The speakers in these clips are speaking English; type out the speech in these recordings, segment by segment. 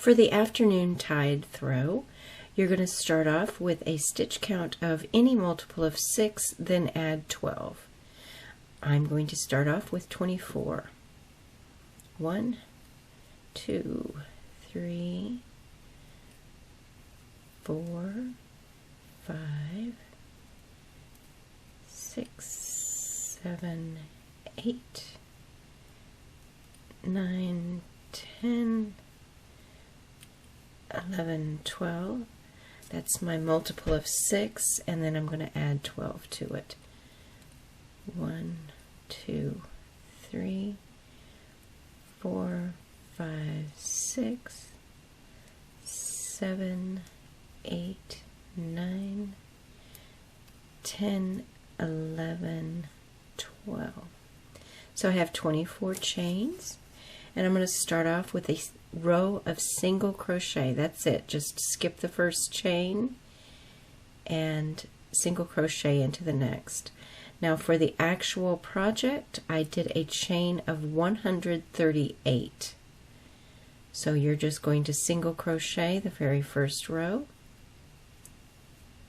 For the afternoon tied throw, you're going to start off with a stitch count of any multiple of 6, then add 12. I'm going to start off with 24. 1, 2, 3, 4, 5, 6, 7, 8, 9, 10, 11, 12. That's my multiple of 6, and then I'm going to add 12 to it. 1, 2, 3, 4, 5, 6, 7, 8, 9, 10, 11, 12. So I have 24 chains, and I'm going to start off with a row of single crochet. That's it. Just skip the first chain and single crochet into the next. Now for the actual project, I did a chain of 138. So you're just going to single crochet the very first row.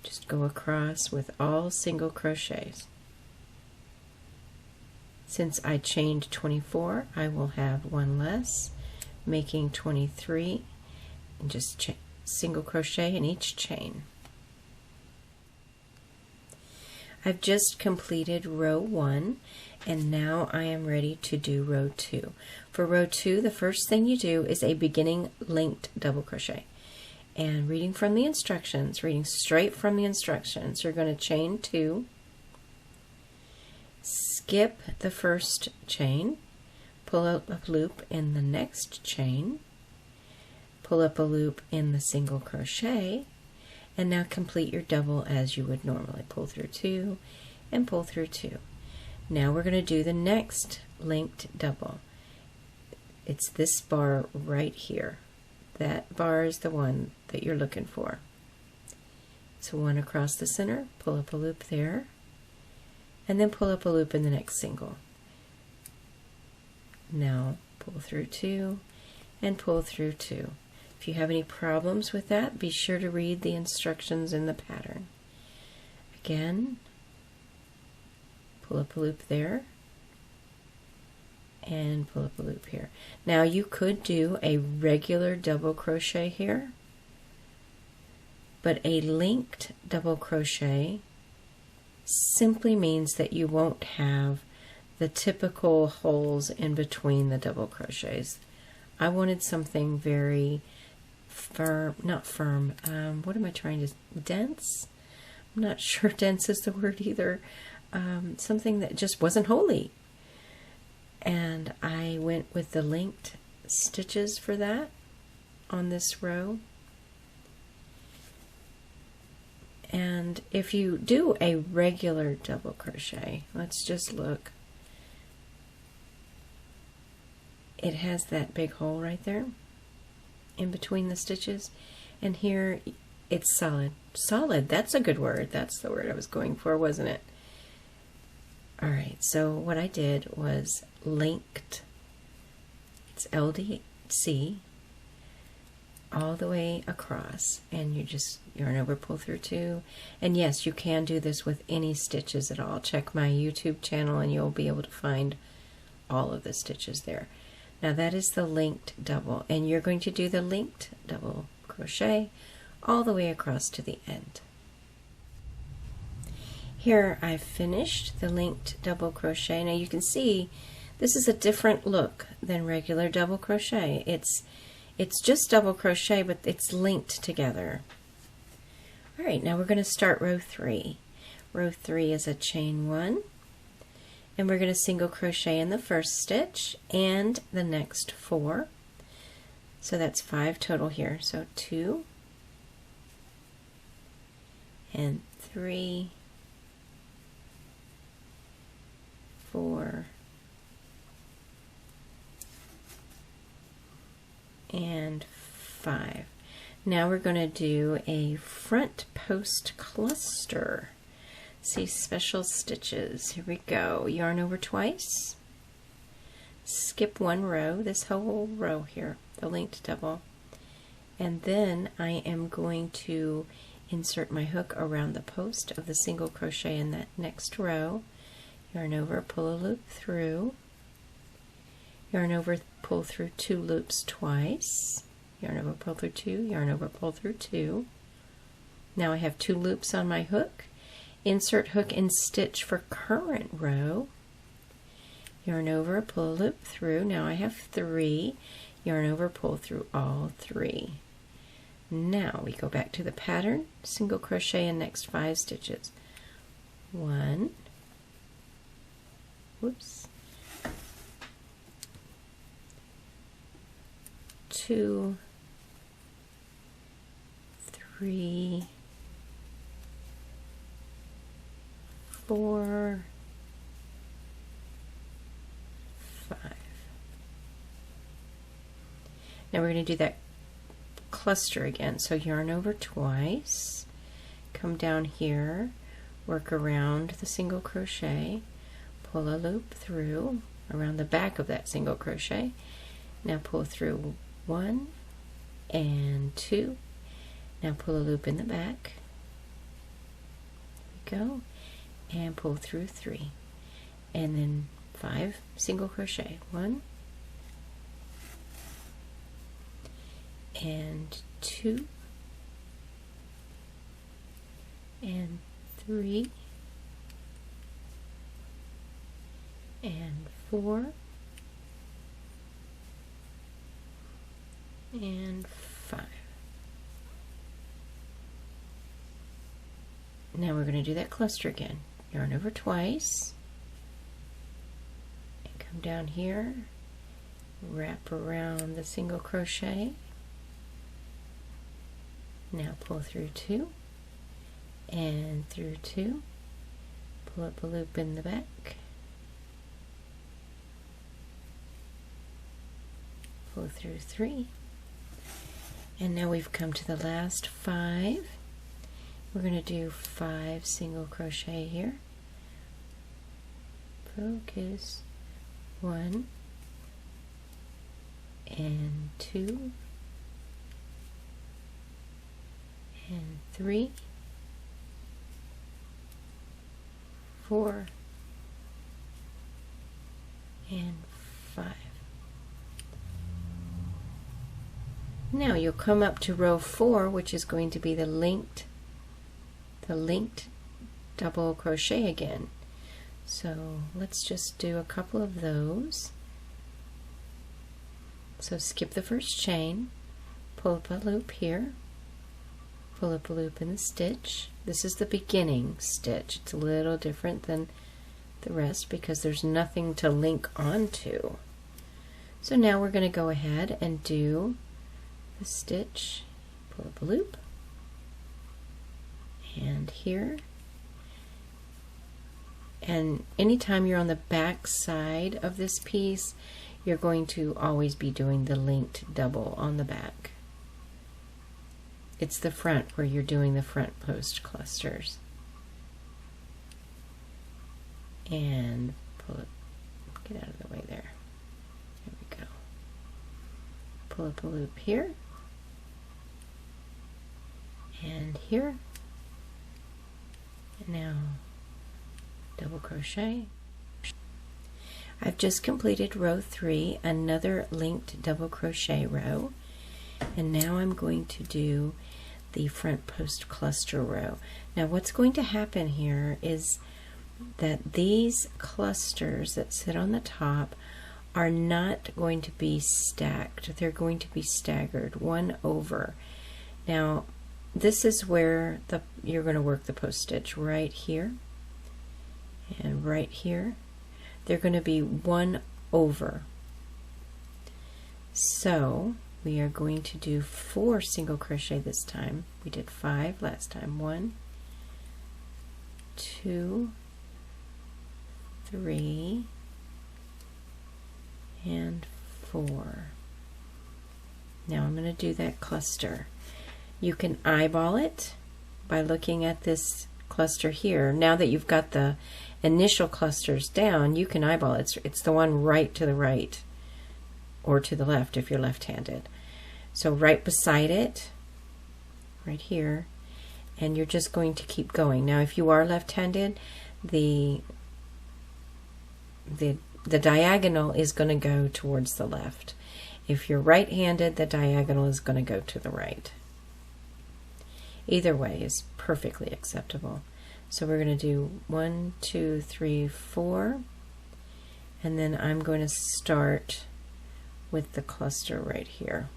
Just go across with all single crochets. Since I chained 24, I will have one less, making 23, and just single crochet in each chain. I've just completed row 1, and now I am ready to do row 2. For row 2, the first thing you do is a beginning linked double crochet. And reading from the instructions, reading straight from the instructions, you're going to chain 2, skip the first chain, pull up a loop in the next chain, pull up a loop in the single crochet, and now complete your double as you would normally. Pull through 2 and pull through 2. Now we're going to do the next linked double. It's this bar right here. That bar is the one that you're looking for. So one across the center, pull up a loop there, and then pull up a loop in the next single. Now pull through 2 and pull through 2. If you have any problems with that, be sure to read the instructions in the pattern. Again, pull up a loop there and pull up a loop here. Now you could do a regular double crochet here, but a linked double crochet simply means that you won't have the typical holes in between the double crochets. I wanted something very firm, not firm, what am I trying to, dense? I'm not sure dense is the word either. Something that just wasn't holy. And I went with the linked stitches for that on this row. And if you do a regular double crochet, let's just look. It has that big hole right there in between the stitches, and here it's solid. Solid, that's a good word. That's the word I was going for, wasn't it? Alright, so what I did was linked, it's LDC, all the way across, and you just yarn over, pull through 2, and yes, you can do this with any stitches at all. Check my YouTube channel and you'll be able to find all of the stitches there. Now that is the linked double, and you're going to do the linked double crochet all the way across to the end. Here I've finished the linked double crochet. Now you can see this is a different look than regular double crochet. It's just double crochet, but it's linked together. Alright, now we're going to start row 3. Row 3 is a chain 1, and we're going to single crochet in the first stitch and the next 4. So that's 5 total here. So 2 and 3, 4, and 5. Now we're going to do a front post cluster. See, special stitches. Here we go. Yarn over twice. Skip one row, this whole row here, the linked double, And then I am going to insert my hook around the post of the single crochet in that next row. Yarn over, pull a loop through, yarn over, pull through 2 loops twice, yarn over, pull through 2, yarn over, pull through 2. Now I have 2 loops on my hook. Insert hook and stitch for current row, yarn over, pull a loop through. Now I have 3, yarn over, pull through all 3. Now we go back to the pattern, single crochet in next 5 stitches. 1, whoops, 2, 3, 4, 5. Now we're going to do that cluster again. So yarn over twice, come down here, work around the single crochet, pull a loop through around the back of that single crochet. Now pull through 1 and 2. Now pull a loop in the back. There we go. And pull through 3. And then 5 single crochet. 1 and 2 and 3 and 4 and 5. Now we're going to do that cluster again. Yarn over twice and come down here, wrap around the single crochet. Now pull through 2 and through 2, pull up a loop in the back, pull through 3, and now we've come to the last 5. We're going to do 5 single crochet here. Focus. 1 and 2 and 3, 4 and 5. Now you'll come up to row 4, which is going to be the linked double crochet again. So let's just do a couple of those. So skip the first chain, pull up a loop here, pull up a loop in the stitch. This is the beginning stitch. It's a little different than the rest because there's nothing to link onto. So now we're going to go ahead and do the stitch, pull up a loop, and here. And anytime you're on the back side of this piece, you're going to always be doing the linked double on the back. It's the front where you're doing the front post clusters. And pull it, get out of the way there. There we go. Pull up a loop here and here. And now double crochet. I've just completed row 3, another linked double crochet row, and now I'm going to do the front post cluster row. Now what's going to happen here is that these clusters that sit on the top are not going to be stacked. They're going to be staggered, one over. Now this is where you're going to work the post stitch, right here and right here. They're going to be one over. So we are going to do 4 single crochet this time. We did 5 last time. 1, 2, 3, and 4. Now I'm going to do that cluster. You can eyeball it by looking at this cluster here. Now that you've got the initial clusters down, you can eyeball it. It's the one right to the right or to the left if you're left-handed. So right beside it, right here, and you're just going to keep going. Now if you are left-handed, the diagonal is going to go towards the left. If you're right-handed, the diagonal is going to go to the right. Either way is perfectly acceptable. So we're going to do 1, 2, 3, 4, and then I'm going to start with the cluster right here.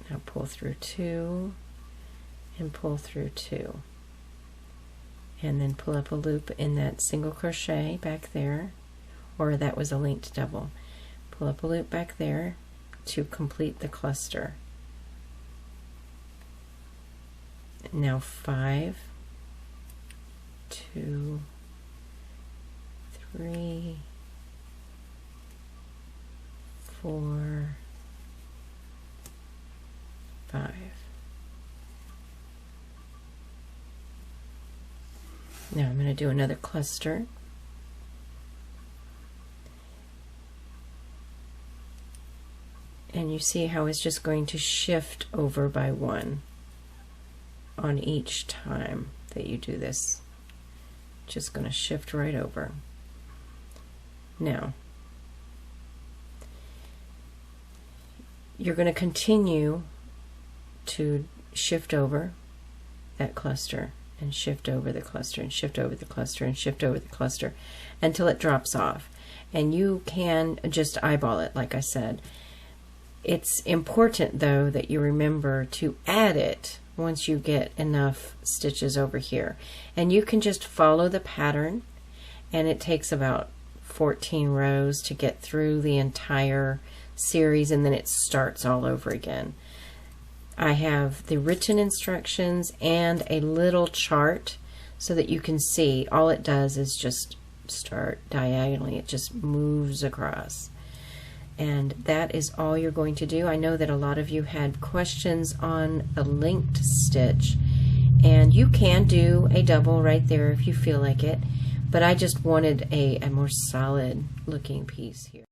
Now pull through 2 and pull through 2, and then pull up a loop in that single crochet back there, or that was a linked double. Pull up a loop back there to complete the cluster. Now 5, 2, 3, 4, 5. Now I'm going to do another cluster. And you see how it's just going to shift over by 1 on each time that you do this. Just going to shift right over. Now, you're going to continue to shift over that cluster and shift over the cluster and shift over the cluster and shift over the cluster until it drops off. And you can just eyeball it, like I said. It's important though that you remember to add it once you get enough stitches over here. And you can just follow the pattern, and it takes about 14 rows to get through the entire series, and then it starts all over again. I have the written instructions and a little chart so that you can see all it does is just start diagonally. It just moves across. And that is all you're going to do. I know that a lot of you had questions on the linked stitch, and you can do a double right there if you feel like it, but I just wanted a more solid looking piece here.